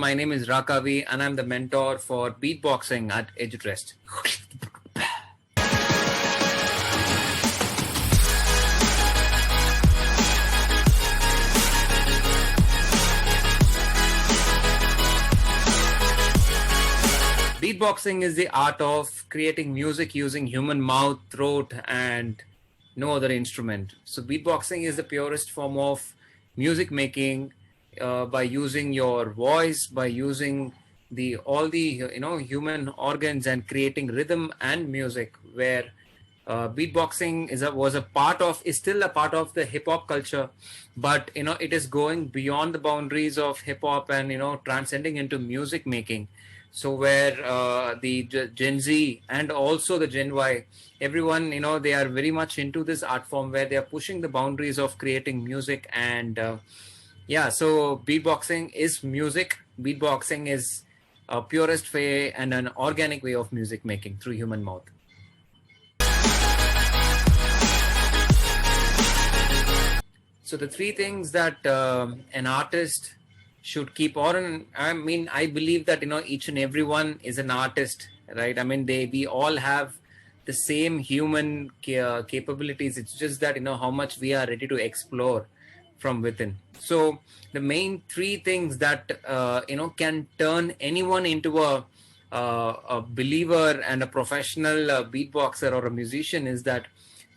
My name is Raka vee and I'm the mentor for beatboxing at Edutrest. Beatboxing is the art of creating music using human mouth, throat, and no other instrument. So beatboxing is the purest form of music making by using your voice, by using all the human organs and creating rhythm and music. Where beatboxing is still a part of the hip hop culture, but it is going beyond the boundaries of hip hop and transcending into music making. So where the Gen Z and also the Gen Y, everyone, they are very much into this art form where they are pushing the boundaries of creating music. And so beatboxing is music. Beatboxing is a purest way and an organic way of music making through human mouth. So the three things that an artist should keep on. I believe that each and everyone is an artist, right? We all have the same human capabilities. It's just that how much we are ready to explore from within. So the main three things that can turn anyone into a believer and a professional beatboxer or a musician is that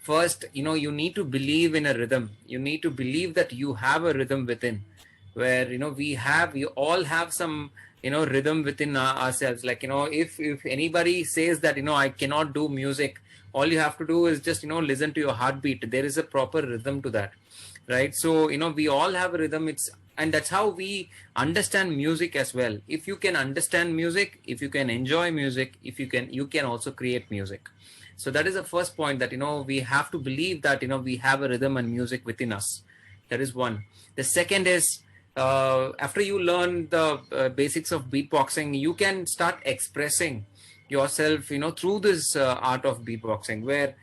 first, you need to believe in a rhythm. You need to believe that you have a rhythm within, where we all have some rhythm within ourselves. Like if anybody says that I cannot do music, all you have to do is just listen to your heartbeat. There is a proper rhythm to that, right? So we all have a rhythm. And that's how we understand music as well. If you can understand music, if you can enjoy music, you can also create music. So that is the first point, that we have to believe that we have a rhythm and music within us. That is one. The second is, after you learn the basics of beatboxing, you can start expressing yourself through this art of beatboxing, where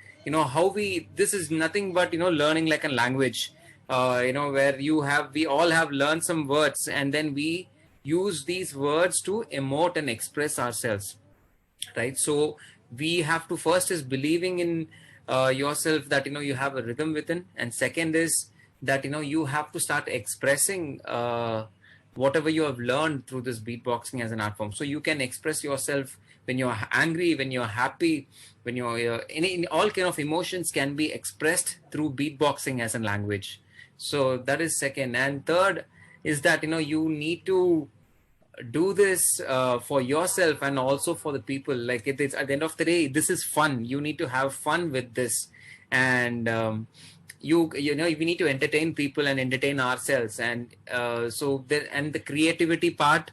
this is nothing but learning like a language, where we all have learned some words, and then we use these words to emote and express ourselves, right? So we have to first is believing in yourself that you have a rhythm within, and second is that you have to start expressing whatever you have learned through this beatboxing as an art form. So you can express yourself when you're angry, when you're happy, when you're in all kind of emotions can be expressed through beatboxing as a language. So that is second. And third is that you need to do this for yourself and also for the people. Like it is, at the end of the day, this is fun. You need to have fun with this, and we need to entertain people and entertain ourselves. And the creativity part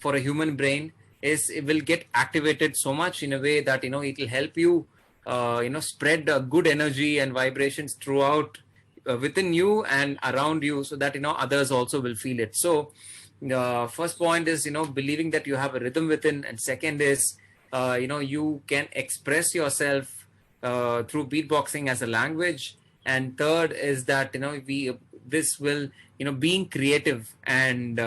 for a human brain it will get activated so much in a way that it will help you spread good energy and vibrations throughout within you and around you, so that others also will feel it. So first point is believing that you have a rhythm within, and second is you can express yourself through beatboxing as a language, and third is that being creative and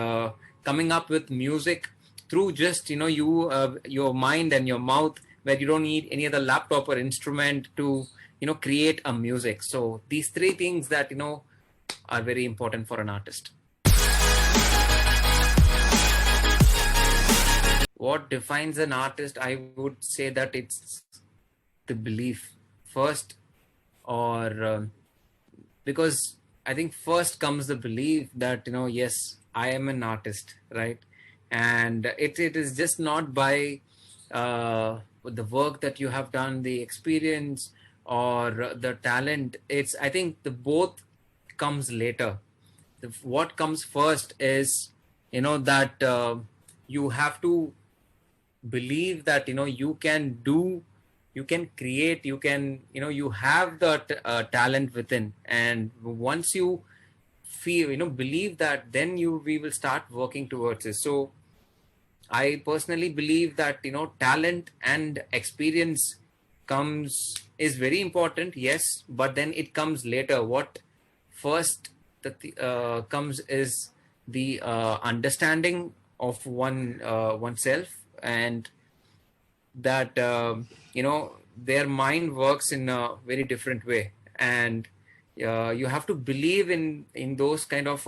coming up with music through just your mind and your mouth, where you don't need any other laptop or instrument to create a music. So these three things that are very important for an artist. What defines an artist? I would say that it's the belief first, or because I think first comes the belief that yes, I am an artist, right? And it is just not by the work that you have done, the experience or the talent. I think the both comes later. What comes first is that you have to believe that you can do, you can create, you have the talent within. And once you feel believe that, then we will start working towards it. So I personally believe that talent and experience is very important, yes, but then it comes later. What first comes is the understanding of oneself, and that their mind works in a very different way, and you have to believe in those kind of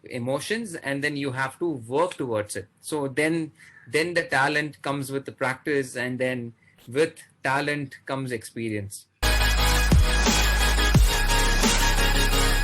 emotions, and then you have to work towards it. So then the talent comes with the practice, and then with talent comes experience.